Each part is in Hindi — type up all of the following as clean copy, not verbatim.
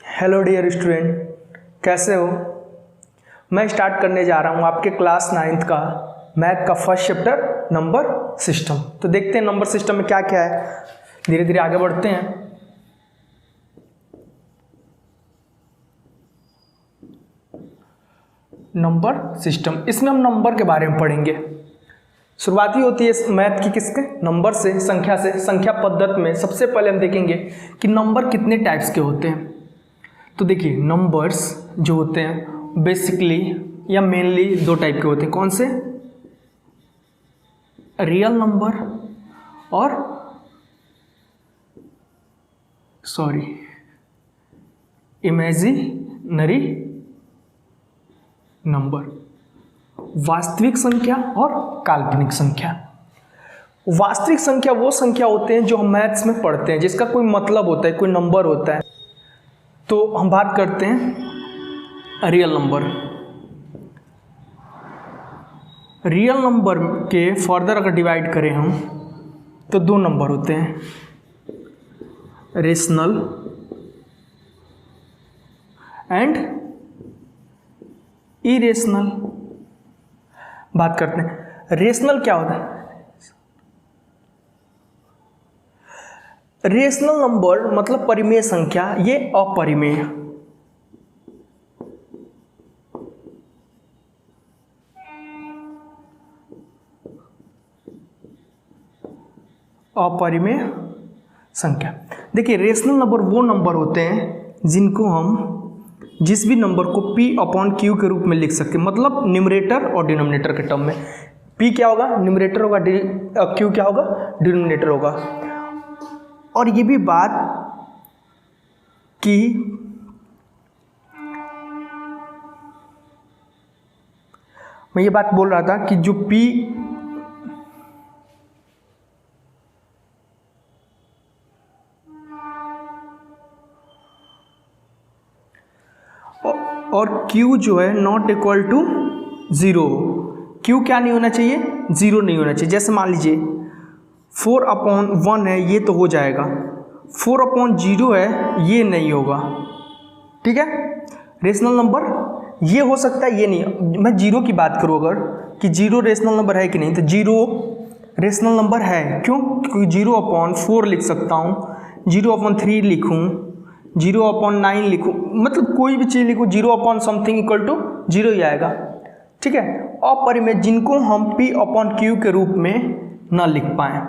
हेलो डियर स्टूडेंट, कैसे हो। मैं स्टार्ट करने जा रहा हूँ आपके क्लास 9th का मैथ का फर्स्ट चैप्टर नंबर सिस्टम। तो देखते हैं नंबर सिस्टम में क्या क्या है, धीरे धीरे आगे बढ़ते हैं। नंबर सिस्टम, इसमें हम नंबर के बारे में पढ़ेंगे। शुरुआती होती है मैथ की किसके, नंबर से, संख्या से। संख्या पद्धति में सबसे पहले हम देखेंगे कि नंबर कितने टाइप्स के होते हैं। तो देखिए, नंबर्स जो होते हैं बेसिकली या मेनली दो टाइप के होते हैं। कौन से? रियल नंबर और इमेजिनरी नंबर। वास्तविक संख्या और काल्पनिक संख्या। वास्तविक संख्या वो संख्या होते हैं जो हम मैथ्स में पढ़ते हैं, जिसका कोई मतलब होता है, कोई नंबर होता है। तो हम बात करते हैं रियल नंबर। रियल नंबर के फर्दर अगर डिवाइड करें हम तो दो नंबर होते हैं, रेशनल एंड इरेशनल। बात करते हैं रेशनल क्या होता है। रेशनल नंबर मतलब परिमेय संख्या, ये अपरिमेय। अपरिमेय संख्या। देखिए, रेशनल नंबर वो नंबर होते हैं जिनको हम जिस भी नंबर को P अपॉन Q के रूप में लिख सकते हैं, मतलब न्यूमरेटर और डिनोमिनेटर के टर्म में। P क्या होगा? न्यूमरेटर होगा, Q क्या होगा? डिनोमिनेटर होगा। और ये भी बात कि मैं ये बात बोल रहा था कि जो P और Q जो है नॉट इक्वल टू 0। Q क्या नहीं होना चाहिए? 0 नहीं होना चाहिए। जैसे मान लीजिए 4/1 है, ये तो हो जाएगा। 4/0 है, ये नहीं होगा। ठीक है, रेशनल नंबर ये हो सकता है, ये नहीं। मैं जीरो की बात करूँ अगर कि जीरो रेशनल नंबर है कि नहीं, तो जीरो रेशनल नंबर है। क्यों? क्योंकि 0/4 लिख सकता हूँ, 0/3 लिखूँ, 0/9 लिखूँ, मतलब कोई भी चीज़ लिखूँ, 0/something इक्वल टू 0 ही आएगा। ठीक है, अपरिमेय जिनको हम P अपॉन Q के रूप में ना लिख पाए,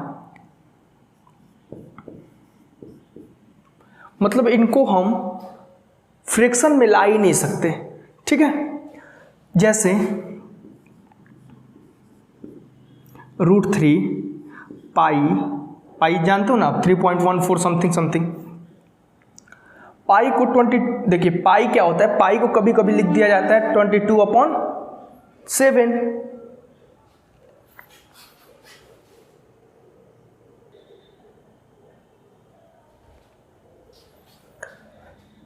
मतलब इनको हम फ्रैक्शन में ला ही नहीं सकते। ठीक है, जैसे √3 पाई जानते हो ना, 3.14 समथिंग समथिंग। पाई को 20, देखिए पाई क्या होता है, पाई को कभी कभी लिख दिया जाता है 22/7।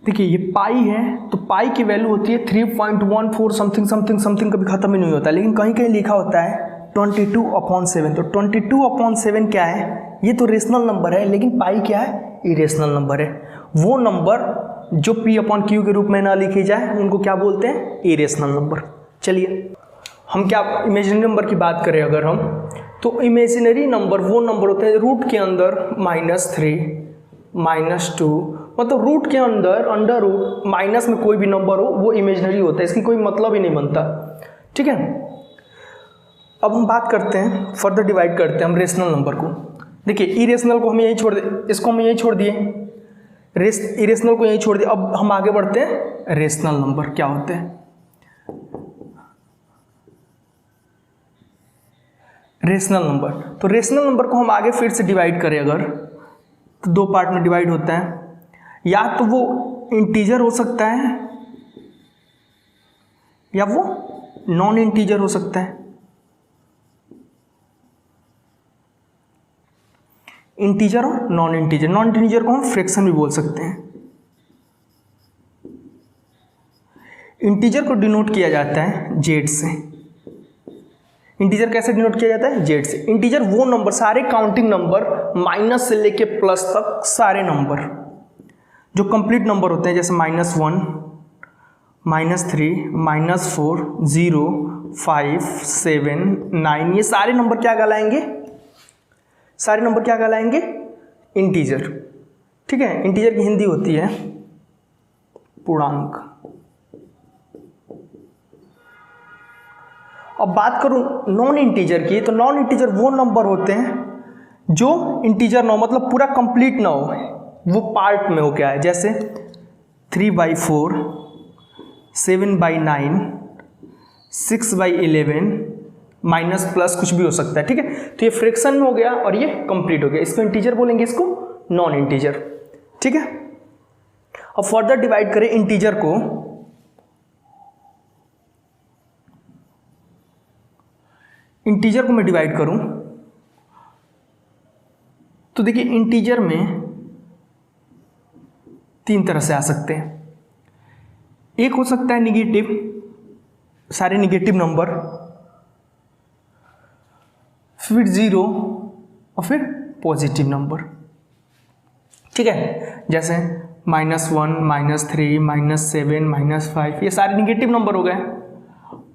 देखिए ये पाई है, तो पाई की वैल्यू होती है 3.14 समथिंग समथिंग समथिंग, कभी खत्म ही नहीं होता, लेकिन कहीं कहीं लिखा होता है 22/7। तो 22/7 क्या है? ये तो रेशनल नंबर है, लेकिन पाई क्या है? इरेशनल नंबर है। वो नंबर जो P अपॉन Q के रूप में ना लिखे जाए उनको क्या बोलते हैं? Irrational number. चलिए हम क्या इमेजिनरी नंबर की बात करें अगर हम, तो इमेजिनरी नंबर वो नंबर होते हैं रूट के अंदर -3 -2, मतलब रूट के अंदर अंडर रूट माइनस में कोई भी नंबर हो वो इमेजिनरी होता है, इसकी कोई मतलब ही नहीं बनता। ठीक है, अब हम बात करते हैं, फर्दर डिवाइड करते हैं हम रेशनल नंबर को। देखिए इरेशनल को हम यहीं छोड़ दे, इसको हम यहीं छोड़ दिए, इरेशनल को यहीं छोड़ दिए। अब हम आगे बढ़ते हैं, रेशनल नंबर क्या होते हैं। रेशनल नंबर, तो रेशनल नंबर को हम आगे फिर से डिवाइड करें अगर, तो दो पार्ट में डिवाइड होता है। या तो वो इंटीजर हो सकता है या वो नॉन इंटीजर हो सकता है। इंटीजर और नॉन इंटीजर। नॉन इंटीजर को हम फ्रैक्शन भी बोल सकते हैं। इंटीजर को डिनोट किया जाता है जेड से। इंटीजर कैसे डिनोट किया जाता है? जेड से। इंटीजर वो नंबर, सारे काउंटिंग नंबर माइनस से लेके प्लस तक सारे नंबर, जो कंप्लीट नंबर होते हैं जैसे -1, -3, -4, 0, 5, 7, 9, ये सारे नंबर क्या कहलाएंगे? सारे नंबर क्या कहलाएंगे? इंटीजर। ठीक है, इंटीजर की हिंदी होती है पूर्णांक। अब बात करूं नॉन इंटीजर की, तो नॉन इंटीजर वो नंबर होते हैं जो इंटीजर ना हो, मतलब पूरा कंप्लीट ना हो, वो पार्ट में हो क्या है, जैसे 3/4, 7/9, 6/11, माइनस प्लस कुछ भी हो सकता है। ठीक है, तो ये फ्रैक्शन में हो गया और ये कंप्लीट हो गया, इसको इंटीजर बोलेंगे, इसको नॉन इंटीजर। ठीक है, अब फर्दर डिवाइड करें इंटीजर को, इंटीजर को मैं डिवाइड करूं तो देखिए इंटीजर में 3 तरह से आ सकते हैं। एक हो सकता है निगेटिव, सारे निगेटिव नंबर, फिर 0 और फिर पॉजिटिव नंबर। ठीक है, जैसे -1, -3, -7, -5, ये सारे निगेटिव नंबर हो गए,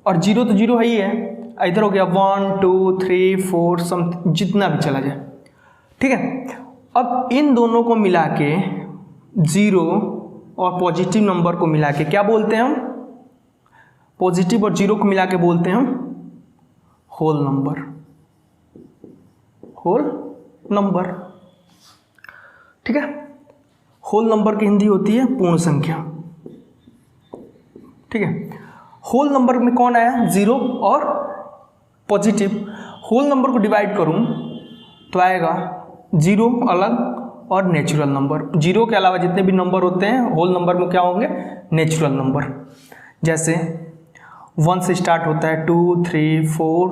और 0 तो 0 है ही है, इधर हो गया 1, 2, 3, 4 सम, जितना भी चला जाए। ठीक है, अब इन दोनों को मिला के 0 और पॉजिटिव नंबर को मिला के क्या बोलते हैं हम? पॉजिटिव और 0 को मिला के बोलते हैं हम होल नंबर। Whole number. ठीक है, होल नंबर की हिंदी होती है पूर्ण संख्या। ठीक है, होल नंबर में कौन आया? 0 और पॉजिटिव। होल नंबर को डिवाइड करूं तो आएगा 0 अलग और नेचुरल नंबर। 0 के अलावा जितने भी नंबर होते हैं होल नंबर में क्या होंगे? Natural number. जैसे 1 से स्टार्ट होता है, 2, 3, 4,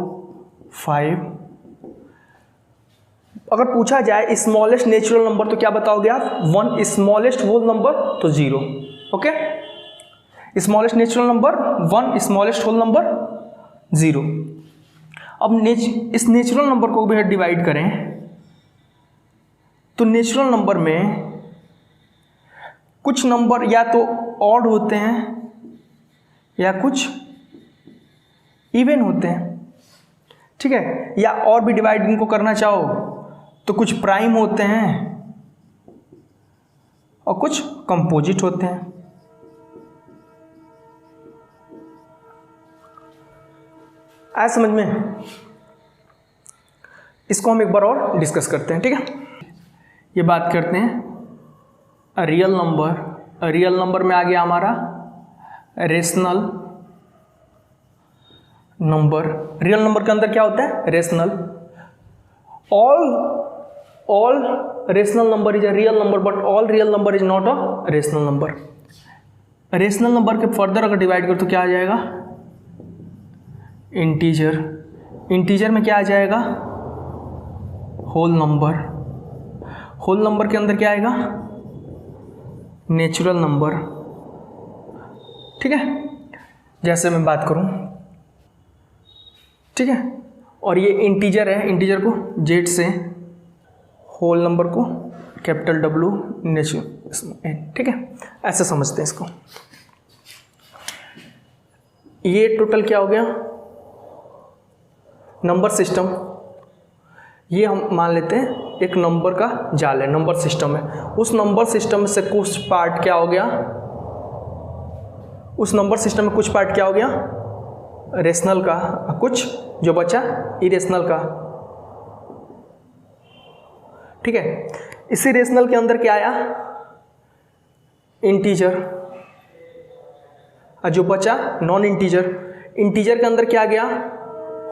5। अगर पूछा जाए स्मॉलेस्ट नेचुरल नंबर तो क्या बताओगे आप? 1। स्मॉलेस्ट होल नंबर तो 0। Okay, smallest natural number 1, smallest whole number 0। अब इस नेचुरल नंबर को भी डिवाइड करें तो नेचुरल नंबर में कुछ नंबर या तो ऑड होते हैं या कुछ इवन होते हैं। ठीक है, या और भी डिवाइड इनको करना चाहो तो कुछ प्राइम होते हैं और कुछ कंपोजिट होते हैं। आया समझ में? इसको हम एक बार और डिस्कस करते हैं। ठीक है, ये बात करते हैं रियल नंबर। रियल नंबर में आ गया हमारा रेशनल नंबर। रियल नंबर के अंदर क्या होता है? Rational. All rational number is a real number but all real number is not a rational number. Rational number के फर्दर अगर डिवाइड करो तो क्या आ जाएगा? इंटीजर। इंटीजर में क्या आ जाएगा? Whole number. होल नंबर के अंदर क्या आएगा? Natural number. ठीक है, जैसे मैं बात करूं, ठीक है, और ये इंटीजर है, इंटीजर को जेड से, होल नंबर को कैपिटल W, नेचुरल N। ठीक है, ऐसे समझते हैं इसको। ये टोटल क्या हो गया? Number system. ये हम मान लेते हैं एक नंबर का जाल है, नंबर सिस्टम है। उस नंबर सिस्टम से कुछ पार्ट क्या हो गया? उस नंबर सिस्टम में कुछ पार्ट क्या हो गया? रेशनल का, कुछ जो बचा इरेशनल का। ठीक है, इसी रेशनल के अंदर क्या आया? इंटीजर। और जो बचा नॉन इंटीजर। इंटीजर के अंदर क्या गया?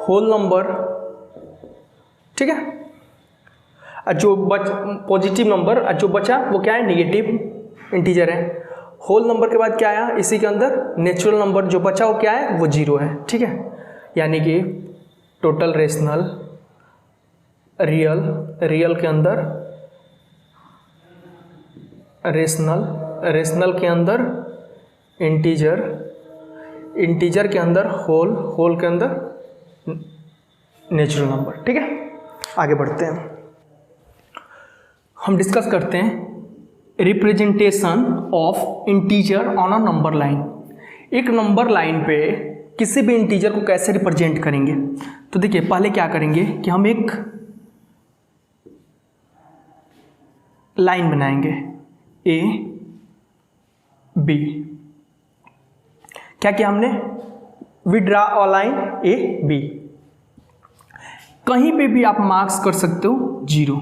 Whole number. ठीक है, और जो पॉजिटिव नंबर, और जो बचा वो क्या है? निगेटिव इंटीजर है। होल नंबर के बाद क्या आया? इसी के अंदर नेचुरल नंबर, जो बचा वो क्या है? वो 0 है। ठीक है, यानी कि टोटल रेशनल, रियल, रियल के अंदर रेशनल, रेशनल के अंदर इंटीजर, इंटीजर के अंदर होल, होल के अंदर नेचुरल नंबर। ठीक है, आगे बढ़ते हैं। हम डिस्कस करते हैं representation of integer on a number line. एक नंबर लाइन पे किसी भी इंटीजर को कैसे रिप्रेजेंट करेंगे, तो देखिए पहले क्या करेंगे कि हम एक लाइन बनाएंगे ए बी। क्या किया हमने, we draw a line A B. कहीं पे भी आप मार्क्स कर सकते हो 0,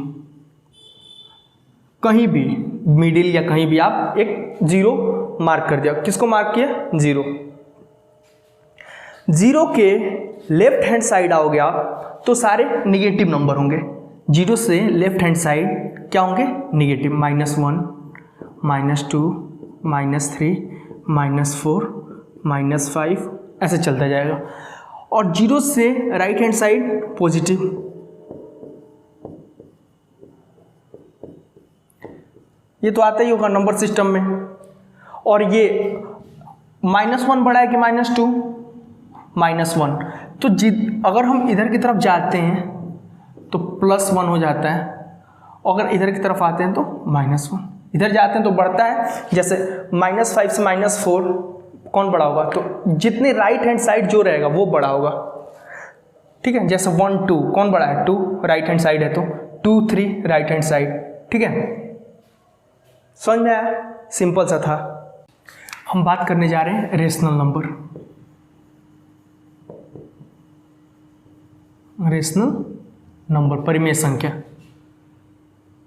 कहीं भी मिडिल या कहीं भी आप एक 0 मार्क कर दिया। किसको मार्क किया, 0। 0 के लेफ्ट हैंड साइड आओगे आप तो सारे निगेटिव नंबर होंगे। 0 से लेफ्ट हैंड साइड क्या होंगे, निगेटिव, -1, -2, -3, -4, -5 ऐसे चलता जाएगा। और 0 से राइट हैंड साइड पॉजिटिव। ये तो आता ही होगा नंबर सिस्टम में। और ये -1 बड़ा है कि -2, -1। तो अगर हम इधर की तरफ जाते हैं तो +1 हो जाता है, अगर इधर की तरफ आते हैं तो -1। इधर जाते हैं तो बढ़ता है, जैसे -5 से -4 कौन बड़ा होगा, तो जितने राइट हैंड साइड जो रहेगा वो बड़ा होगा। ठीक है, जैसे 1 2 कौन बड़ा है, 2 राइट हैंड साइड है तो 2 3 राइट हैंड साइड। ठीक है, समझ में आया, सिंपल सा था। हम बात करने जा रहे हैं रेशनल नंबर। रेशनल नंबर, परिमेय संख्या।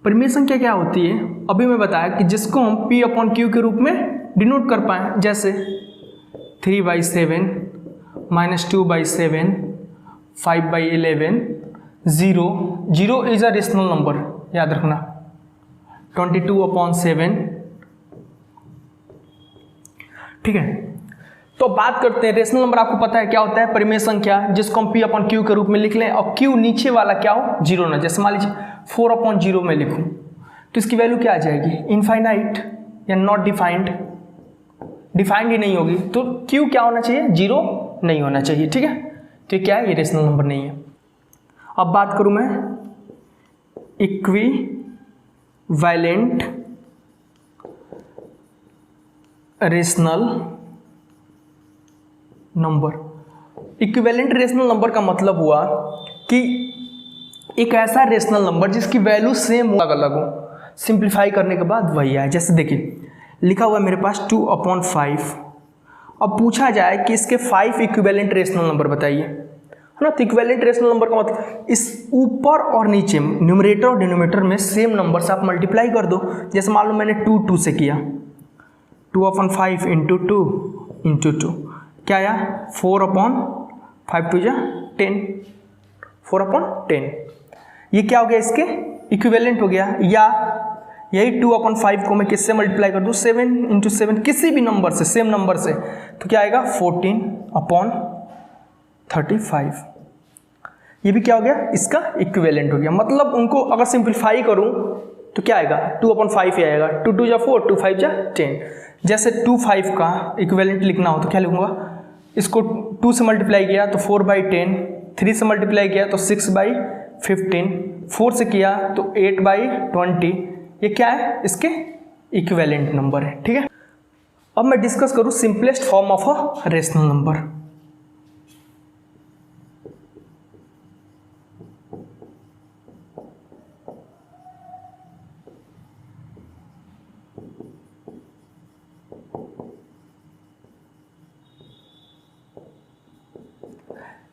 परिमेय संख्या क्या होती है, अभी मैं बताया कि जिसको हम P/Q के रूप में डिनोट कर पाएं, जैसे 3/7, -2/7, 5/11, 0। 0 इज अ रेशनल नंबर, याद रखना। 22/7। ठीक है, तो बात करते हैं रेशनल नंबर। आपको पता है क्या होता है, परिमेय संख्या, जिसको हम P/Q के रूप में लिख लें और Q नीचे वाला क्या हो, 0 ना। जैसे मान लीजिए 4/0 में लिखूं तो इसकी वैल्यू क्या आ जाएगी, इनफाइनाइट या नॉट डिफाइंड। डिफाइंड ही नहीं होगी तो Q क्या होना चाहिए, 0 नहीं होना चाहिए। ठीक है, तो क्या है, ये रेशनल नंबर नहीं है। अब बात करूं मैं equivalent rational number. Equivalent rational number का मतलब हुआ कि एक ऐसा रेशनल नंबर जिसकी वैल्यू सेम अलग अलग हो, सिंप्लीफाई करने के बाद वही आए। जैसे देखिए लिखा हुआ है मेरे पास 2/5। अब पूछा जाए कि इसके 5 इक्विवेलेंट रेशनल नंबर बताइए, है ना। तो इक्विवेलेंट रेशनल नंबर का मतलब इस ऊपर और नीचे न्यूमरेटर और डिनोमिनेटर में सेम नंबर से आप मल्टीप्लाई कर दो। जैसे मान लो मैंने 2 से किया, 2/5 × 2 × 2 क्या आया, 4/5 2 × 10, 4/10। ये क्या हो गया, इसके इक्विवेलेंट हो गया। या यही 2/5 को मैं किससे मल्टीप्लाई कर दूँ, 7 × 7, किसी भी नंबर से, सेम नंबर से, तो क्या आएगा, 14/35। ये भी क्या हो गया, इसका इक्विवेलेंट हो गया। मतलब उनको अगर सिंप्लीफाई करूँ तो क्या आएगा, 2/5 ही आएगा। 2 2 4, 2 5 10। जैसे 2/5 का इक्विवेलेंट लिखना हो तो क्या लिखूँगा, इसको 2 से मल्टीप्लाई किया तो 4/10, 3 से मल्टीप्लाई किया तो 6/15, 4 से किया तो 8/20। ये क्या है, इसके इक्विवेलेंट नंबर है। ठीक है, अब मैं डिस्कस करूँ simplest form of a rational number.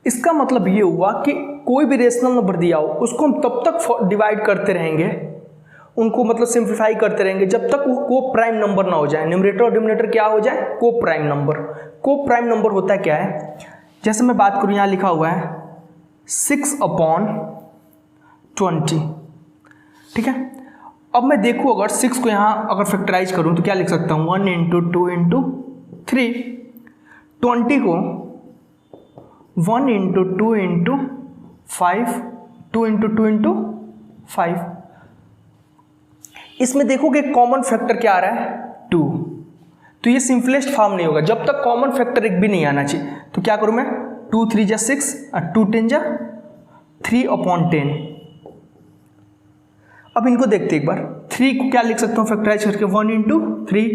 इसका मतलब ये हुआ कि कोई भी रेशनल नंबर दिया हो उसको हम तब तक डिवाइड करते रहेंगे, उनको मतलब सिंप्लीफाई करते रहेंगे जब तक वो को प्राइम नंबर ना हो जाए। न्यूमरेटर और डिनोमिनेटर क्या हो जाए, को प्राइम नंबर। को प्राइम नंबर होता है क्या है, जैसे मैं बात करूँ, यहाँ लिखा हुआ है 6/20। ठीक है, अब मैं देखूँ अगर 6 को यहाँ अगर फैक्टराइज करूँ तो क्या लिख सकता हूँ, 1 × 2 × 3। 20 को 1 × 2 × 5, 2 × 2 × 5। इसमें देखोगे कॉमन फैक्टर क्या आ रहा है, 2। तो ये सिंपलेस्ट फॉर्म नहीं होगा जब तक कॉमन फैक्टर एक भी नहीं आना चाहिए। तो क्या करूं मैं, 2 3 × 6 और 2 10 × 3/10। अब इनको देखते एक बार। 3 को क्या लिख सकता हूँ फैक्टराइज करके, 1 इंटू 3,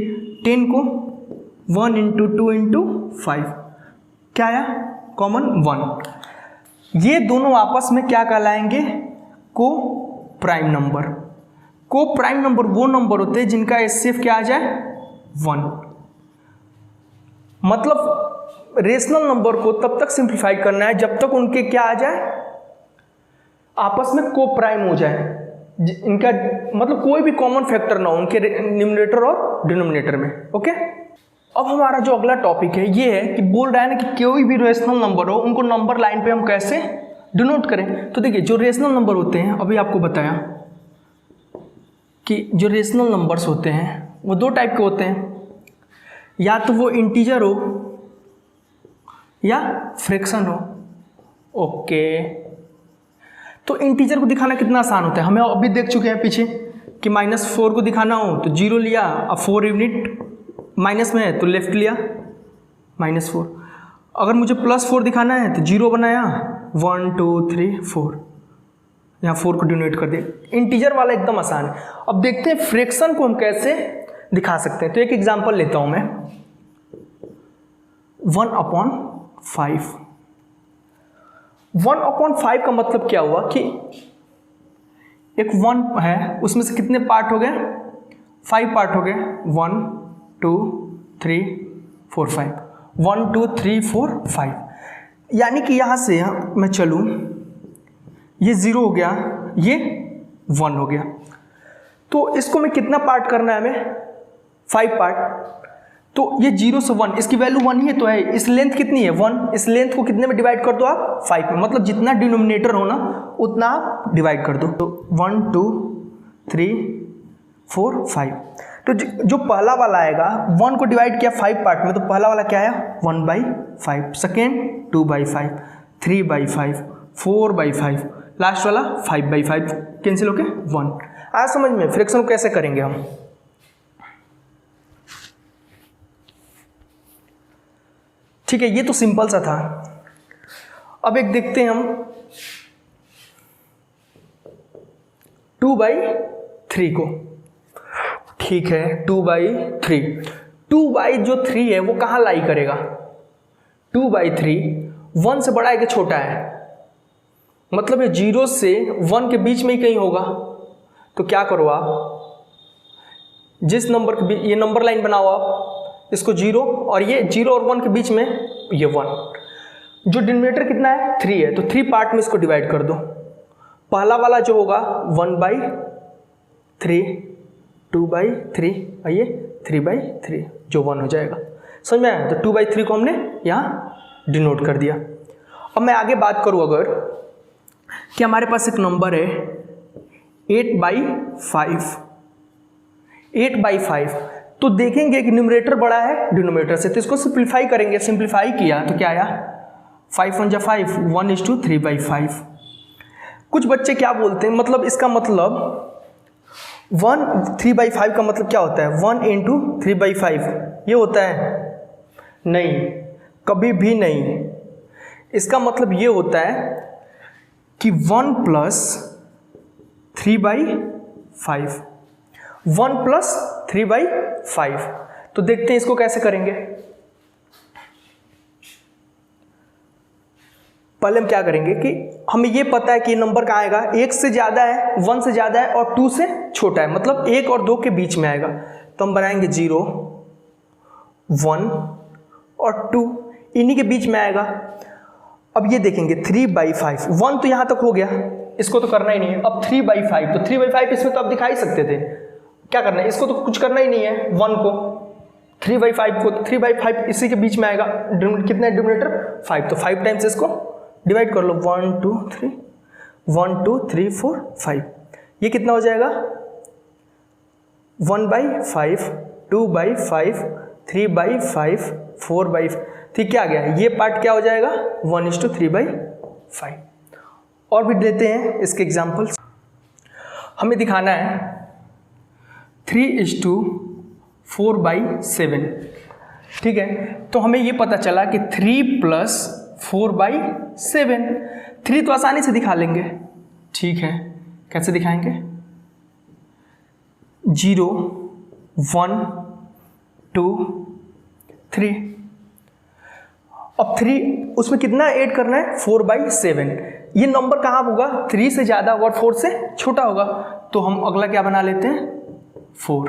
10 को 1 इंटू 2 इंटू 5, क्या आया कॉमन 1। ये दोनों आपस में क्या कहलाएंगे, को प्राइम नंबर। को प्राइम नंबर वो नंबर होते हैं जिनका एचसीएफ क्या आ जाए 1। मतलब रेशनल नंबर को तब तक सिंप्लीफाई करना है जब तक उनके क्या आ जाए, आपस में को प्राइम हो जाए, इनका मतलब कोई भी कॉमन फैक्टर ना हो उनके न्यूमरेटर और डिनोमिनेटर में। ओके, अब हमारा जो अगला टॉपिक है ये है कि बोल रहा है ना कि कोई भी रेशनल नंबर हो उनको नंबर लाइन पे हम कैसे डिनोट करें। तो देखिए जो रेशनल नंबर होते हैं, अभी आपको बताया कि जो रेशनल नंबर्स होते हैं वो दो टाइप के होते हैं, या तो वो इंटीजर हो या फ्रैक्शन हो। ओके, तो इंटीजर को दिखाना कितना आसान होता है, हमें अभी देख चुके हैं पीछे कि -4 को दिखाना हो तो 0 लिया, अब 4 यूनिट माइनस में है तो लेफ्ट लिया -4। अगर मुझे +4 दिखाना है तो 0 बनाया, 1 2 3 4, यहाँ 4 को डिनोट कर दिया। इंटीजर वाला एकदम आसान है। अब देखते हैं फ्रैक्शन को हम कैसे दिखा सकते हैं। तो एक एग्जांपल लेता हूँ मैं, 1/5। 1/5 का मतलब क्या हुआ कि एक 1 है, उसमें से कितने पार्ट हो गए, 5 पार्ट हो गए, 1 2 3 4 5, 1 2 3 4 5। यानी कि यहाँ से मैं चलूँ, ये 0 हो गया, ये 1 हो गया, तो इसको मैं कितना पार्ट करना है हमें, 5 पार्ट। तो ये 0 से 1, इसकी वैल्यू 1 ही तो है, इस लेंथ कितनी है 1, इस लेंथ को कितने में डिवाइड कर दो आप 5 में, मतलब जितना डिनोमिनेटर हो ना उतना आप डिवाइड कर दो। तो 1 2 3 4 5, तो जो पहला वाला आएगा 1 को डिवाइड किया 5 पार्ट में, तो पहला वाला क्या आया 1/5, सेकेंड 2/5, 3/5, 4/5, लास्ट वाला 5/5, कैंसिल होके 1। आज समझ में फ्रैक्शन को कैसे करेंगे हम। ठीक है, ये तो सिंपल सा था। अब एक देखते हैं हम 2/3 को। ठीक है, 2/3, 2/3 है वो कहाँ लाई करेगा, 2/3 1 से बड़ा है कि छोटा है, मतलब ये 0 से 1 के बीच में ही कहीं होगा। तो क्या करो आप, जिस नंबर के ये नंबर लाइन बनाओ आप, इसको 0 और ये 0 और 1 के बीच में ये 1। जो डिनोमिनेटर कितना है 3 है, तो 3 पार्ट में इसको डिवाइड कर दो। पहला वाला जो होगा 1/3, 2/3 और ये 3/3 जो 1 हो जाएगा। समझ में आया, तो 2/3 को हमने यहाँ डिनोट कर दिया। अब मैं आगे बात करूँ अगर कि हमारे पास एक नंबर है 8/5, 8/5, तो देखेंगे कि न्यूमरेटर बड़ा है डिनोमिनेटर से, तो इसको सिंप्लीफाई करेंगे। सिंप्लीफाई किया तो क्या आया 5 1 5, 1:3/5। कुछ बच्चे क्या बोलते हैं, मतलब इसका मतलब 3/5 का मतलब क्या होता है, 1 × 3/5 ये होता है, नहीं, कभी भी नहीं। इसका मतलब ये होता है कि 1 + 3/5, 1 + 3/5। तो देखते हैं इसको कैसे करेंगे। पहले हम क्या करेंगे कि हमें ये पता है कि ये नंबर कहाँ आएगा, 1 से ज़्यादा है, 1 से ज़्यादा है और 2 से छोटा है, मतलब 1 और 2 के बीच में आएगा। तो हम बनाएंगे 0 1 और 2, इन्हीं के बीच में आएगा। अब ये देखेंगे 3/5, 1 तो यहाँ तक हो गया, इसको तो करना ही नहीं है। अब 3/5, तो 3/5 इसमें तो आप दिखा ही सकते थे, क्या करना है, इसको तो कुछ करना ही नहीं है। 1 को 3/5 को, 3/5 इसी के बीच में आएगा। कितना है डिनोमिनेटर 5, तो 5 टाइम्स इसको डिवाइड कर लो, 1 2 3, 1 2 3 4 5। ये कितना हो जाएगा 1/5, 2/5, 3/5, 4/5। ठीक, क्या आ गया, ये पार्ट क्या हो जाएगा 1:3/5। और भी देते हैं इसके एग्जाम्पल्स। हमें दिखाना है 3:4/7। ठीक है, तो हमें ये पता चला कि 3 + 4/7, 3 तो आसानी से दिखा लेंगे। ठीक है, कैसे दिखाएंगे, 0 1 2 3। अब 3 उसमें कितना ऐड करना है, 4/7। ये नंबर कहाँ होगा, 3 से ज़्यादा होगा और 4 से छोटा होगा, तो हम अगला क्या बना लेते हैं, 4।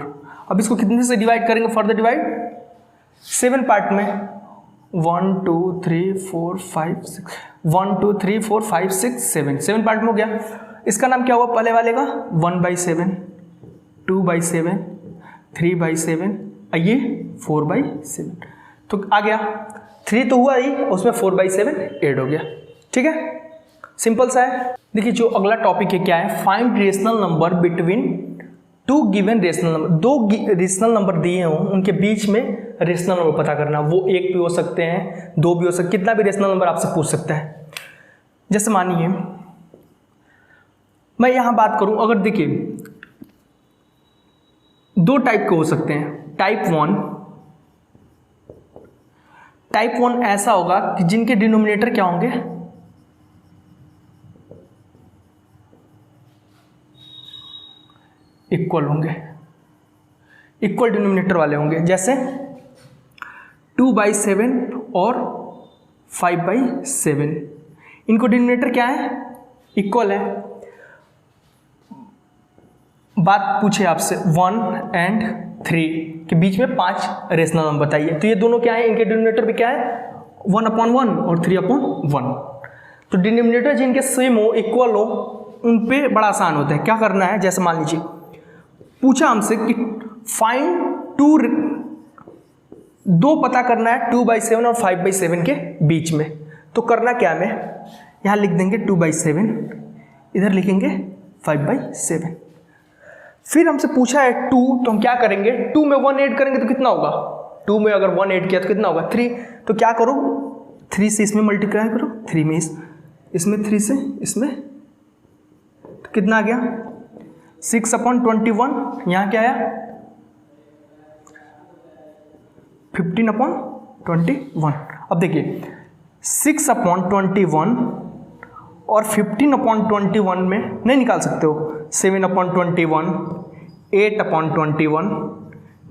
अब इसको कितने से डिवाइड करेंगे, फर्दर डिवाइड 7 पार्ट में, 1 2 3 4 5 6 1 2 3 4 5 6 7 पार्ट में हो गया। इसका नाम क्या हुआ पहले वाले का, 1/7, 2/7, 3/7, ये 4/7। तो आ गया 3 तो हुआ ही, उसमें 4/7 ऐड हो गया। ठीक है, सिंपल सा है। देखिए जो अगला टॉपिक है क्या है, find rational number between two given rational number. दो रेशनल नंबर दिए हों, उनके बीच में रेशनल नंबर पता करना। वो 1 भी हो सकते हैं, 2 भी हो सकते, कितना भी रेशनल नंबर आपसे पूछ सकता है। जैसे मानिए मैं यहां बात करूं, अगर देखिए 2 टाइप के हो सकते हैं। टाइप 1 ऐसा होगा कि जिनके डिनोमिनेटर क्या होंगे, इक्वल होंगे, इक्वल डिनोमिनेटर वाले होंगे। जैसे 2/7 और 5/7, इनको डिनोमिनेटर क्या है, इक्वल है। बात पूछे आपसे 1 और 3 के बीच में 5 रेशनल नंबर बताइए, तो ये दोनों क्या है, इनके डिनोमिनेटर भी क्या है, 1/1 और 3/1। तो डिनोमिनेटर जिनके सेम हो, इक्वल हो, उन पे बड़ा आसान होता है। क्या करना है, जैसे मान लीजिए पूछा हमसे कि फाइंड 2 पता करना है 2/7 और 5/7 के बीच में। तो करना क्या है, हमें यहाँ लिख देंगे 2/7, इधर लिखेंगे 5/7। फिर हमसे पूछा है 2, तो हम क्या करेंगे, 2 में 1 ऐड करेंगे तो कितना होगा, 2 में अगर 1 ऐड किया तो कितना होगा, 3। तो क्या करो, 3 से इसमें मल्टीप्लाई करो, 3 में इसमें 3 से इसमें, तो कितना आ गया 6/21। यहाँ क्या आया 15/21। अब देखिए 6/21 और 15/21 में नहीं निकाल सकते हो, 7/21, 8/21,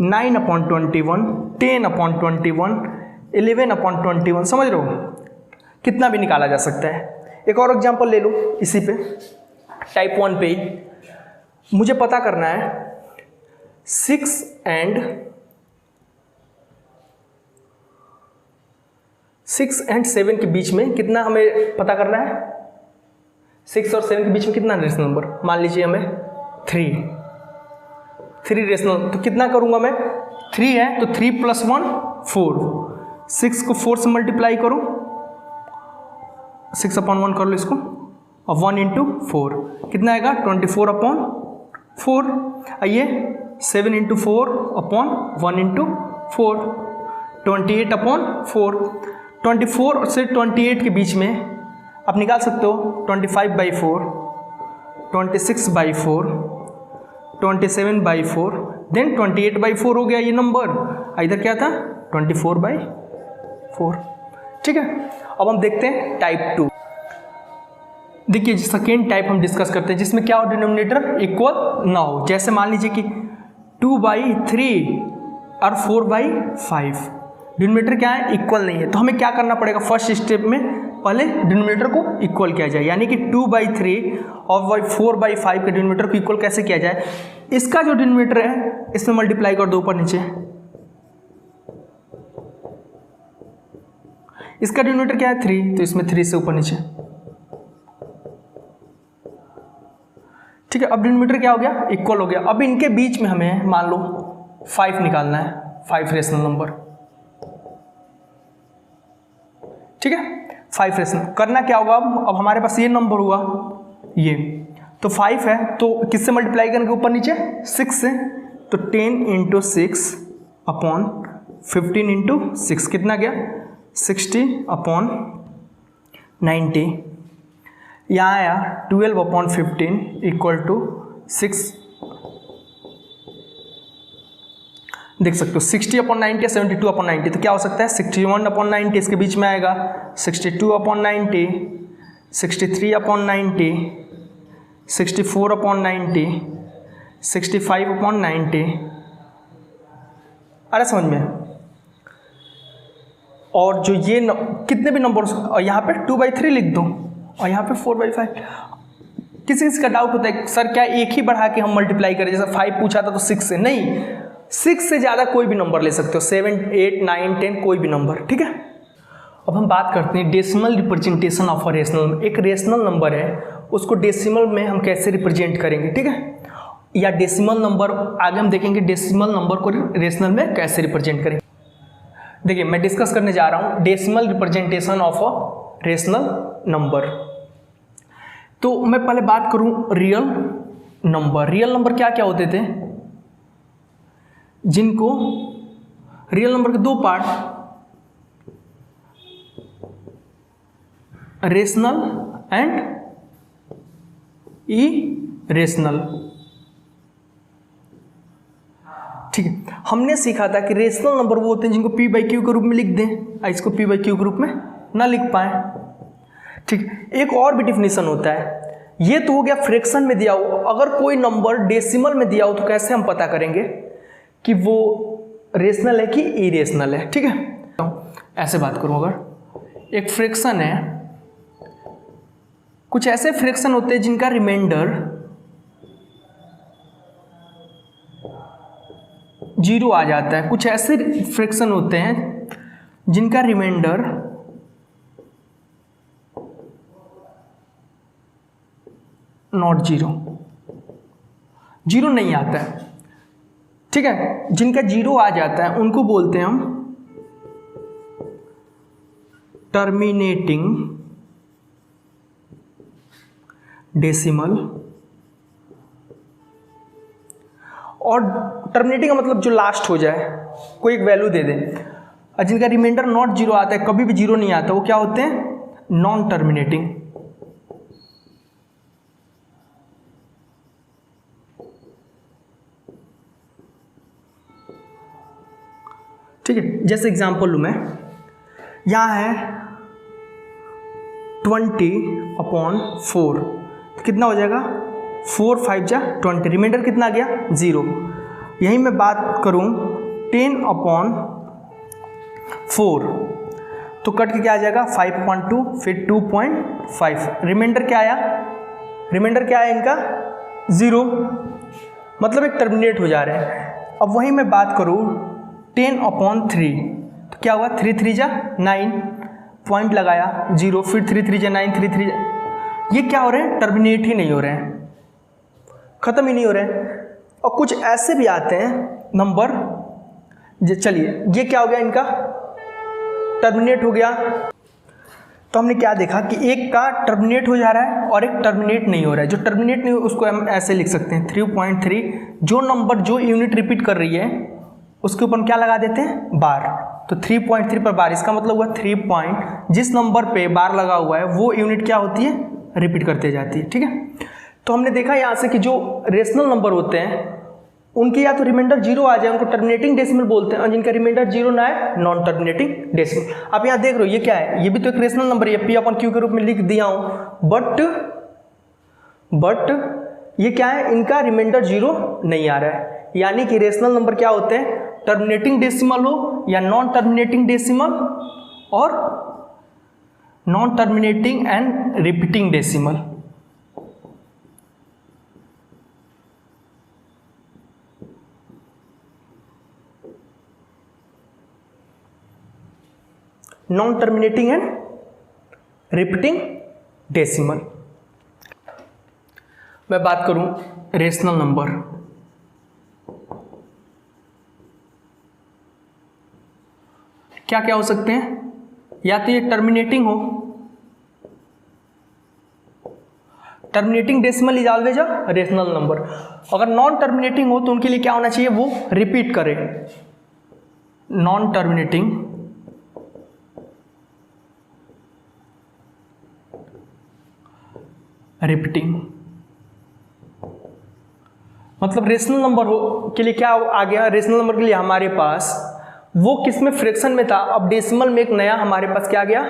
9/21, 10/21, 11/21, समझ रहे हो, कितना भी निकाला जा सकता है। एक और एग्जांपल ले लो इसी पे, टाइप 1 पे ही मुझे पता करना है 6 और 7 के बीच में कितना हमें पता करना है, 6 और 7 के बीच में कितना रेशनल नंबर, मान लीजिए हमें 3 रेशनल, तो कितना करूंगा मैं, 3 है तो 3 + 1 4, 6 को 4 से मल्टीप्लाई करो, 6/1 कर लो इसको, और 1 × 4 कितना आएगा 24/4। आइए 7 × 4/1 × 4, 28/4। 24 से 28 के बीच में आप निकाल सकते हो 25/4, 26/4, 27/4, देन 28/4 हो गया ये नंबर। इधर क्या था 24/4। ठीक है, अब हम देखते हैं टाइप 2। देखिए सेकेंड टाइप हम डिस्कस करते हैं जिसमें क्या हो, डिनोमिनेटर इक्वल ना हो। जैसे मान लीजिए कि 2/3 और 4/5, डिनोमिनेटर क्या है, इक्वल नहीं है। तो हमें क्या करना पड़ेगा, फर्स्ट स्टेप में पहले डिनोमिनेटर को इक्वल किया जाए, यानी कि 2/3 और 4/5 के डिनोमिनेटर को इक्वल कैसे किया जाए, इसका जो डिनोमिनेटर है इसमें मल्टीप्लाई कर दो ऊपर नीचे। इसका डिनोमिनेटर क्या है 3, तो इसमें 3 से ऊपर नीचे। ठीक है, अब डिनोमिनेटर क्या हो गया, इक्वल हो गया। अब इनके बीच में हमें मान लो 5 निकालना है, 5 रेशनल नंबर। ठीक है, 5 रेशनल करना क्या होगा, अब हमारे पास ये नंबर हुआ ये, तो 5 है तो किससे मल्टीप्लाई करेंगे ऊपर नीचे, 6 से, तो 10 × 6/15 × 6 कितना गया 60/90। यहाँ आया 12/15 = 6, देख सकते हो 60/90 या 72/90, तो क्या हो सकता है 61/90 इसके बीच में आएगा, 62/90, 63/90, 64/90, 65/90। अरे समझ में। और जो ये कितने भी नंबर, और यहाँ पे 2/3 लिख दो और यहाँ पे 4/5। किसी किसी का डाउट होता है सर क्या एक ही बढ़ा के हम मल्टीप्लाई करें, जैसे 5 पूछा था तो 6 से, नहीं 6 से ज़्यादा कोई भी नंबर ले सकते हो, 7, 8, 9, 10 कोई भी नंबर, ठीक है। अब हम बात करते हैं decimal representation of a rational. एक रेशनल नंबर है उसको डेसिमल में हम कैसे रिप्रेजेंट करेंगे, ठीक है, या डेसिमल नंबर, आगे हम देखेंगे डेसिमल नंबर को रेशनल में कैसे रिप्रेजेंट करेंगे। देखिए मैं डिस्कस करने जा रहा हूँ decimal representation of a rational number. तो मैं पहले बात करूँ रियल नंबर। रियल नंबर क्या क्या होते थे, जिनको रियल नंबर के दो पार्ट, रेशनल एंड इरेशनल, ठीक है। हमने सीखा था कि रेशनल नंबर वो होते हैं जिनको p/q के रूप में लिख दें, इसको p/q के रूप में ना लिख पाए, ठीक। एक और भी डिफिनीशन होता है, ये तो हो गया फ्रैक्शन में दिया हो, अगर कोई नंबर डेसिमल में दिया हो तो कैसे हम पता करेंगे कि वो रेशनल है कि इरेशनल है, ठीक है। तो ऐसे बात करूं, अगर एक फ्रैक्शन है, कुछ ऐसे फ्रैक्शन होते हैं जिनका रिमाइंडर 0 आ जाता है, कुछ ऐसे फ्रैक्शन होते हैं जिनका रिमाइंडर नॉट 0 नहीं आता है, ठीक है। जिनका 0 आ जाता है उनको बोलते हैं हम टर्मिनेटिंग डेसिमल। और टर्मिनेटिंग का मतलब जो लास्ट हो जाए, कोई एक वैल्यू दे दे, और जिनका रिमाइंडर नॉट 0 आता है, कभी भी 0 नहीं आता, वो क्या होते हैं, नॉन टर्मिनेटिंग। ठीक है, जैसे एग्जांपल लूँ मैं, यहाँ है 20/4, तो कितना हो जाएगा, 4 5 जा 20, रिमाइंडर कितना आ गया, 0। यहीं मैं बात करूँ 10/4, तो कट के क्या आ जाएगा 5.2, फिर 2.5, रिमाइंडर क्या आया, इनका 0, मतलब एक टर्मिनेट हो जा रहे हैं। अब वहीं मैं बात करूँ 10/3, तो क्या हुआ, 3 3 जा 9, पॉइंट लगाया 0, फिर 3 3 जा 9, 3 3 जा, ये क्या हो रहे हैं, टर्मिनेट ही नहीं हो रहे हैं, ख़त्म ही नहीं हो रहे हैं। और कुछ ऐसे भी आते हैं नंबर, चलिए ये क्या हो गया, इनका टर्मिनेट हो गया। तो हमने क्या देखा कि एक का टर्मिनेट हो जा रहा है और एक टर्मिनेट नहीं हो रहा है। जो टर्मिनेट नहीं हो उसको हम ऐसे लिख सकते हैं 3.3, जो नंबर जो यूनिट रिपीट कर रही है उसके ऊपर हम क्या लगा देते हैं, बार। तो 3.3 पर बार, इसका मतलब हुआ 3 पॉइंट, जिस नंबर पे बार लगा हुआ है वो यूनिट क्या होती है, रिपीट करते जाती है, ठीक है। तो हमने देखा यहाँ से कि जो रेशनल नंबर होते हैं उनकी या तो रिमाइंडर 0 आ जाए, उनको टर्मिनेटिंग डेसिमल बोलते हैं, और जिनका रिमाइंडर 0 ना आए, नॉन टर्मिनेटिंग डेसिमल। आप यहाँ देख रहे हो ये क्या है, ये भी तो एक रेशनल नंबर है, p/q के रूप में लिख दिया हूँ, बट ये क्या है, इनका रिमाइंडर 0 नहीं आ रहा है, यानी कि रेशनल नंबर क्या होते हैं, टर्मिनेटिंग डेसिमल हो या नॉन टर्मिनेटिंग डेसिमल, और non terminating and repeating decimal. Non terminating and repeating decimal. मैं बात करूं रेशनल नंबर, क्या क्या हो सकते हैं, या तो ये टर्मिनेटिंग हो, terminating decimal is always a rational number. अगर नॉन टर्मिनेटिंग हो तो उनके लिए क्या होना चाहिए, वो रिपीट करे, नॉन टर्मिनेटिंग रिपीटिंग, मतलब रेशनल नंबर हो के लिए क्या आ गया, रेशनल नंबर के लिए हमारे पास वो किसमें फ्रैक्शन में था, अब डेसिमल में एक नया हमारे पास क्या आ गया।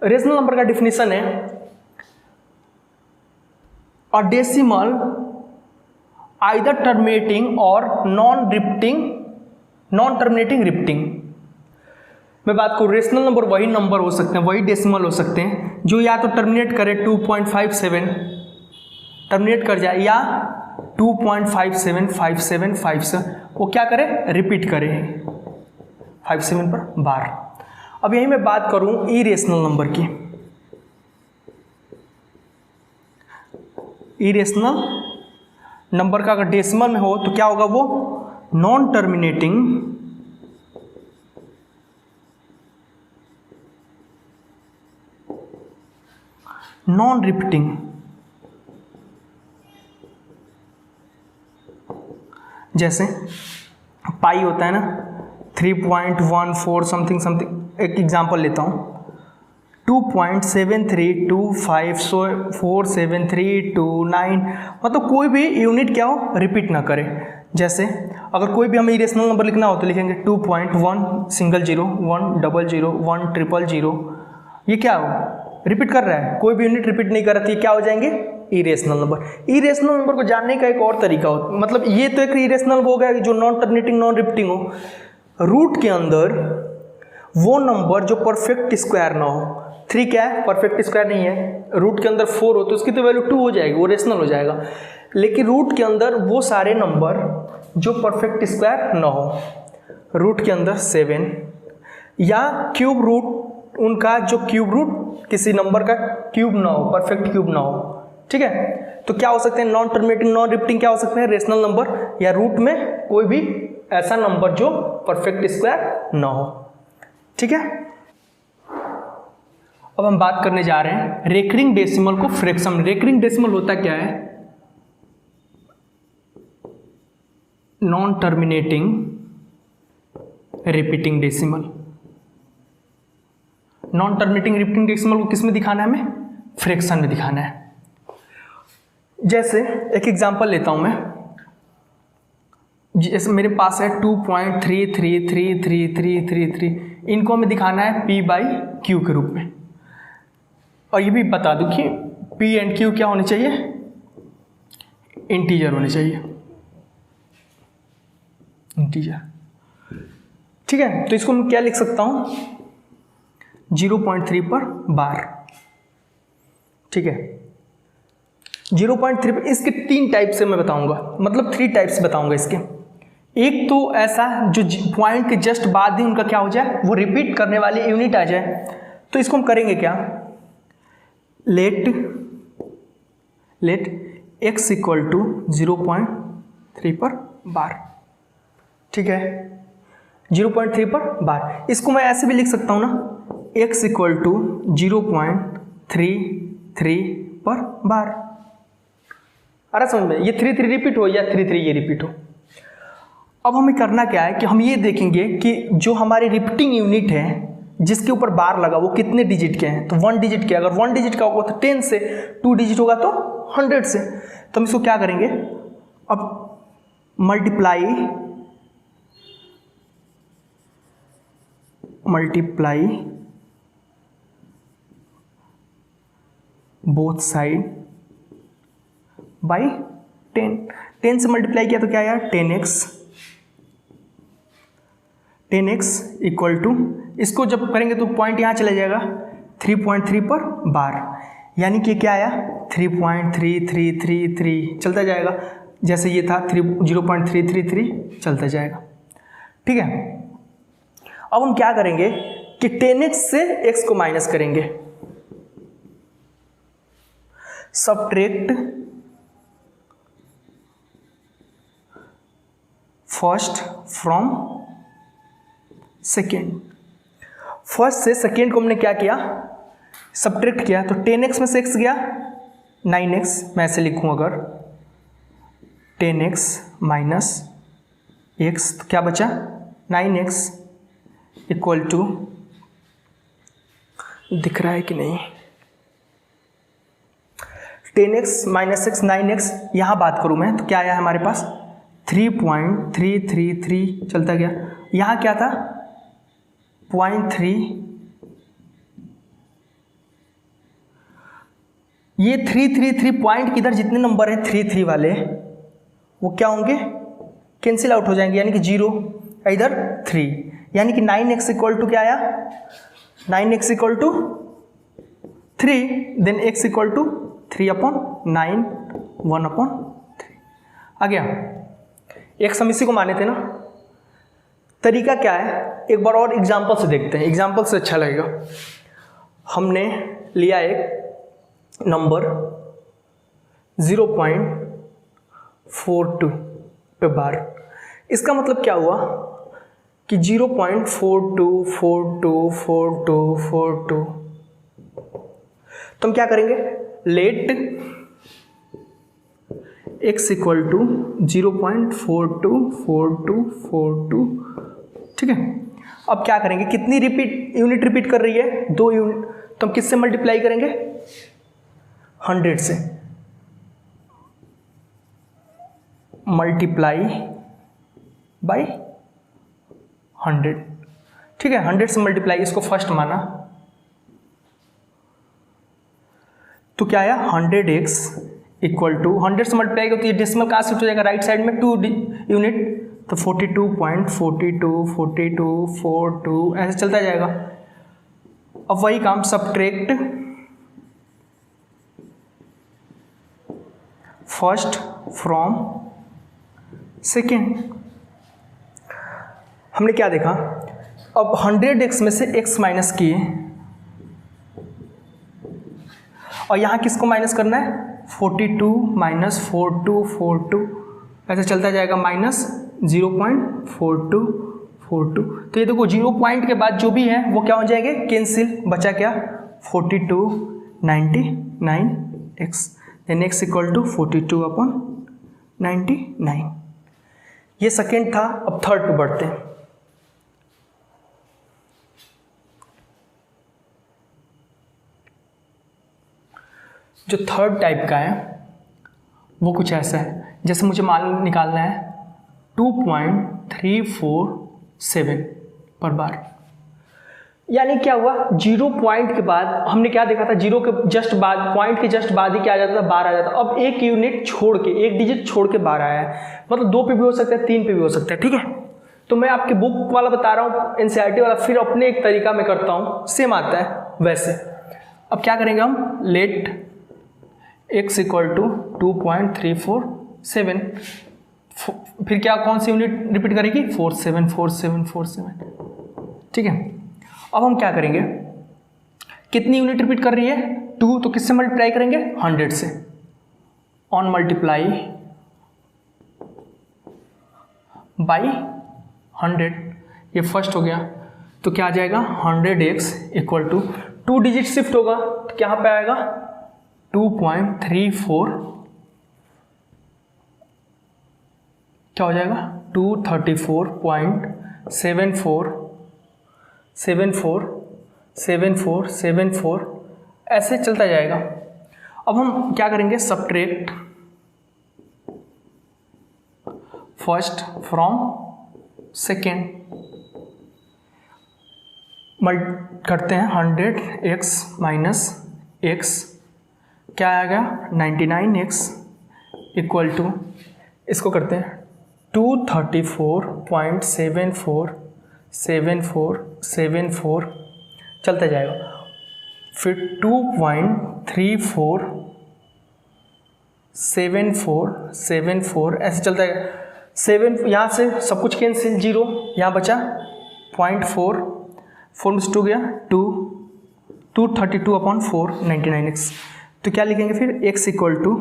रेशनल नंबर का डिफिनीशन है अ डेसिमल आइदर टर्मिनेटिंग और नॉन टर्मिनेटिंग रिपीटिंग। मैं बात करूँ रेशनल नंबर वही नंबर हो सकते हैं, वही डेसिमल हो सकते हैं जो या तो टर्मिनेट करे 2.57 टर्मिनेट कर जाए, या 2.575757 वो क्या करे, रिपीट करे 57 पर बार। अब यही मैं बात करूं इरेशनल नंबर की। इरेशनल नंबर का अगर डेसिमल में हो तो क्या होगा, वो नॉन टर्मिनेटिंग नॉन रिपीटिंग। जैसे पाई होता है ना 3.14 समथिंग समथिंग, एक एग्जांपल लेता हूँ 2.73254732 मतलब कोई भी यूनिट क्या हो, रिपीट ना करे। जैसे अगर कोई भी हमें इरेशनल नंबर लिखना हो तो लिखेंगे 2.1 सिंगल 0 1 डबल 0 1 ट्रिपल 0। ये क्या हो, रिपीट कर रहा है, कोई भी यूनिट रिपीट नहीं कर रहा, ये क्या हो जाएंगे, इरेशनल नंबर। इरेशनल नंबर को जानने का एक और तरीका हो, मतलब ये तो एक इरेशनल हो गया जो नॉन टर्मिनेटिंग नॉन रिपीटिंग हो। रूट के अंदर वो नंबर जो परफेक्ट स्क्वायर ना हो, 3 क्या है, परफेक्ट स्क्वायर नहीं है। रूट के अंदर 4 हो तो उसकी तो वैल्यू 2 हो जाएगी, वो रेशनल हो जाएगा। लेकिन रूट के अंदर वो सारे नंबर जो परफेक्ट स्क्वायर ना हो, रूट के अंदर 7 या क्यूब रूट, उनका जो क्यूब रूट किसी नंबर का क्यूब ना हो, परफेक्ट क्यूब ना हो, ठीक है। तो क्या हो सकते हैं, नॉन टर्मिनेटिंग नॉन रिपीटिंग क्या हो सकते हैं, रेशनल नंबर या रूट में कोई भी ऐसा नंबर जो परफेक्ट स्क्वायर ना हो, ठीक है। अब हम बात करने जा रहे हैं रेकरिंग डेसिमल को फ्रैक्शन में। रेकरिंग डेसिमल होता क्या है, non terminating repeating decimal. Non terminating repeating decimal को किस में दिखाना है, हमें फ्रैक्शन में दिखाना है। जैसे एक एग्जांपल लेता हूं मैं, जैसे मेरे पास है 2.333333, इनको हमें दिखाना है P बाई Q के रूप में। और ये भी बता दूं कि P एंड Q क्या होने चाहिए, इंटीजर होने चाहिए, इंटीजर, ठीक है। तो इसको मैं क्या लिख सकता हूं, 0.3 पर बार, ठीक है। 0.3 पर इसके 3 टाइप से मैं बताऊंगा, मतलब 3 टाइप्स बताऊंगा इसके। एक तो ऐसा जो पॉइंट के जस्ट बाद ही उनका क्या हो जाए, वो रिपीट करने वाली यूनिट आ जाए। तो इसको हम करेंगे क्या, लेट x इक्वल टू 0.3 पर बार, ठीक है, 0.3 पर बार। इसको मैं ऐसे भी लिख सकता हूं ना, x इक्वल टू 0.33 पर बार। अरे समझ में, ये 3 रिपीट हो या 3 ये रिपीट हो। अब हमें करना क्या है कि हम ये देखेंगे कि जो हमारी रिपीटिंग यूनिट है जिसके ऊपर बार लगा वो कितने डिजिट के हैं। तो 1 डिजिट के, अगर 1 डिजिट का होगा तो 10 से, 2 डिजिट होगा तो 100 से। तो हम इसको क्या करेंगे, अब मल्टीप्लाई बोथ साइड बाई 10 से मल्टीप्लाई किया तो क्या आया, 10x इक्वल टू, इसको जब करेंगे तो पॉइंट यहाँ चला जाएगा 3.3 पर बार, यानी कि क्या आया 3.3333 चलता जाएगा। जैसे ये था 0.333 चलता जाएगा, ठीक है। अब हम क्या करेंगे कि 10x से x को माइनस करेंगे, subtract first from second. First से सेकेंड को हमने क्या किया, सबट्रैक्ट किया, तो 10x में से x गया 9x, मैं ऐसे लिखूं अगर 10x माइनस x तो क्या बचा 9x इक्वल टू, दिख रहा है कि नहीं, 10x माइनस x 9x। यहाँ बात करूँ मैं तो क्या आया हमारे पास 3.333 चलता गया। यहाँ क्या था 0.3, ये 333 पॉइंट किधर जितने नंबर हैं 33 वाले वो क्या होंगे, कैंसिल आउट हो जाएंगे, यानी कि 0 इधर 3, यानी कि 9x इक्वल टू क्या आया, 9x equal to 3, then x equal to 3/9, 1/3 आ गया। x हम इसी को माने थे ना। तरीका क्या है, एक बार और एग्जाम्पल से देखते हैं, एग्जाम्पल से अच्छा लगेगा। हमने लिया एक नंबर 0.42 पे बार, इसका मतलब क्या हुआ कि 0.42424242, तो हम क्या करेंगे, लेट x इक्वल टू 0.424242, ठीक है। अब क्या करेंगे, कितनी यूनिट रिपीट कर रही है, 2 यूनिट, तो हम किससे मल्टीप्लाई करेंगे, 100 से, मल्टीप्लाई बाय 100, ठीक है। 100 से मल्टीप्लाई, इसको फर्स्ट माना, तो क्या आया, 100x इक्वल टू 100 से मल्टीप्लाई करते, ये डेसिमल कहाँ शिफ्ट हो जाएगा, राइट साइड में 2 यूनिट, तो 42.424242 ऐसे चलता जाएगा। अब वही काम, सब्ट्रैक्ट फर्स्ट फ्रॉम सेकेंड। हमने क्या देखा, अब 100x में से x माइनस किए, और यहाँ किसको माइनस करना है, 42 माइनस 4242 ऐसे चलता जाएगा, माइनस 0.4242। तो ये देखो 0 पॉइंट के बाद जो भी है वो क्या हो जाएंगे, कैंसिल, बचा क्या, 4299x, then x equal to 42/99। ये सेकेंड था। अब थर्ड पे बढ़ते हैं। जो थर्ड टाइप का है वो कुछ ऐसा है, जैसे मुझे मान निकालना है 2.347 पर बार, यानी क्या हुआ, 0 पॉइंट के बाद हमने क्या देखा था, 0 के जस्ट बाद, पॉइंट के जस्ट बाद ही क्या आ जाता था, बार आ जाता। अब एक यूनिट छोड़ के, एक डिजिट छोड़ के बार आया है, मतलब 2 पे भी हो सकता है, 3 पे भी हो सकता है, ठीक है। तो मैं आपके बुक वाला बता रहा हूँ, एनसीईआरटी वाला, फिर अपने एक तरीका में करता हूँ, सेम आता है वैसे। अब क्या करेंगे हम, लेट x इक्वल टू 2.347, फिर क्या, कौन सी यूनिट रिपीट करेगी, 474747, ठीक है। अब हम क्या करेंगे, कितनी यूनिट रिपीट कर रही है, 2, तो किससे मल्टीप्लाई करेंगे, 100 से, ऑन मल्टीप्लाई बाई 100, ये फर्स्ट हो गया। तो क्या आ जाएगा, 100x equal to 2 digit shift होगा, तो क्या पे आएगा 2.34, क्या हो जाएगा 234.747474 ऐसे चलता जाएगा। अब हम क्या करेंगे, सब्ट्रैक्ट फर्स्ट फ्रॉम सेकेंड, करते हैं 100x माइनस x, क्या आएगा 99x इक्वल टू, इसको करते हैं 234.747474 चलता जाएगा, फिर 2.347474 ऐसे चलता है, 7 यहाँ से सब कुछ कैंसिल, 0 यहाँ बचा 0.4, 4 में 2 गया 232/499x, तो क्या लिखेंगे फिर, x इक्वल टू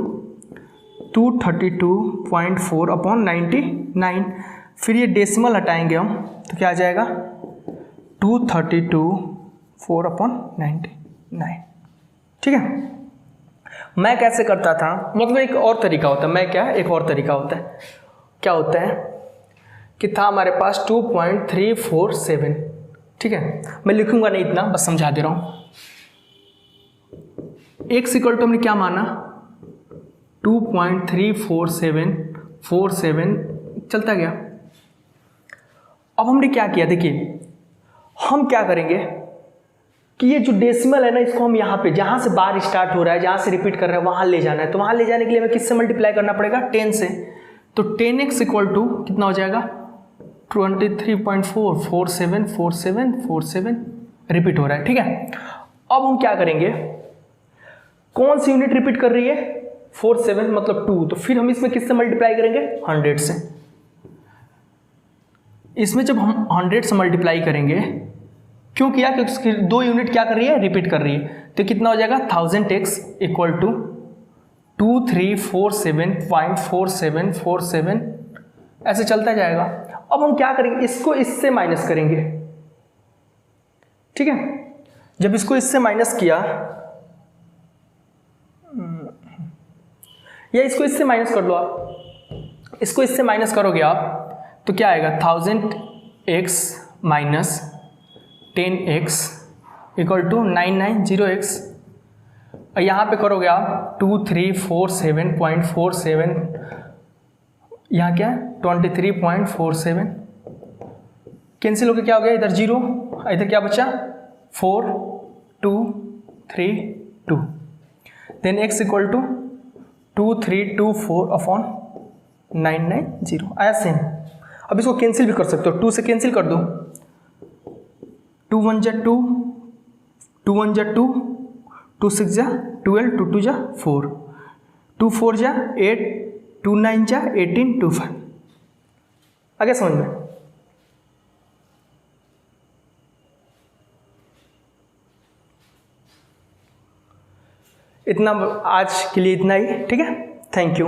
232.4/99, फिर ये डेसिमल हटाएंगे हम, तो क्या आ जाएगा 232/4/99, ठीक है। मैं कैसे करता था, मतलब एक और तरीका होता है, मैं क्या, एक और तरीका होता है, क्या होता है कि था हमारे पास 2.347, ठीक है। मैं लिखूंगा नहीं इतना, बस समझा दे रहा हूँ। x इक्वल टू हमने क्या माना, 2.34747 चलता गया। अब हमने क्या किया, देखिए हम क्या करेंगे कि ये जो डेसिमल है ना, इसको हम यहाँ पे, जहाँ से बार स्टार्ट हो रहा है, जहाँ से रिपीट कर रहा है, वहाँ ले जाना है। तो वहाँ ले जाने के लिए हमें किससे मल्टीप्लाई करना पड़ेगा, 10 से। तो 10x इक्वल टू कितना हो जाएगा 23.4 47 47 47 रिपीट हो रहा है। ठीक है, अब हम क्या करेंगे, कौन सी यूनिट रिपीट कर रही है 47 मतलब 2, तो फिर हम इसमें किससे मल्टीप्लाई करेंगे 100 से। इसमें जब हम 100 से मल्टीप्लाई करेंगे, क्यों किया, क्योंकि उसकी 2 यूनिट क्या कर रही है रिपीट कर रही है, तो कितना हो जाएगा 1000x इक्वल टू 2347.4747 ऐसे चलता जाएगा। अब हम क्या करेंगे, इसको इससे माइनस करेंगे। ठीक है, जब इसको इससे माइनस किया या इसको इससे माइनस कर लो आप, इसको इससे माइनस करोगे आप तो क्या आएगा 1000x minus 10x equal to 990x। और यहाँ पे करोगे आप 2347.47, यहाँ क्या है 23.47, कैंसिल होकर क्या हो गया, इधर 0, इधर क्या बचा 4 2 3 2, देन x इक्वल टू 2324/990 आया सेम। अब इसको कैंसिल भी कर सकते हो, 2 से कैंसिल कर दो, 2 1 जा 2, 2 1 जा 2, 2 6 जा 12, 2 2 जा 4, 2 4 जा 8, 2 9 जा 18, 2 5। आगे समझ में, इतना आज के लिए इतना ही। ठीक है, थैंक यू।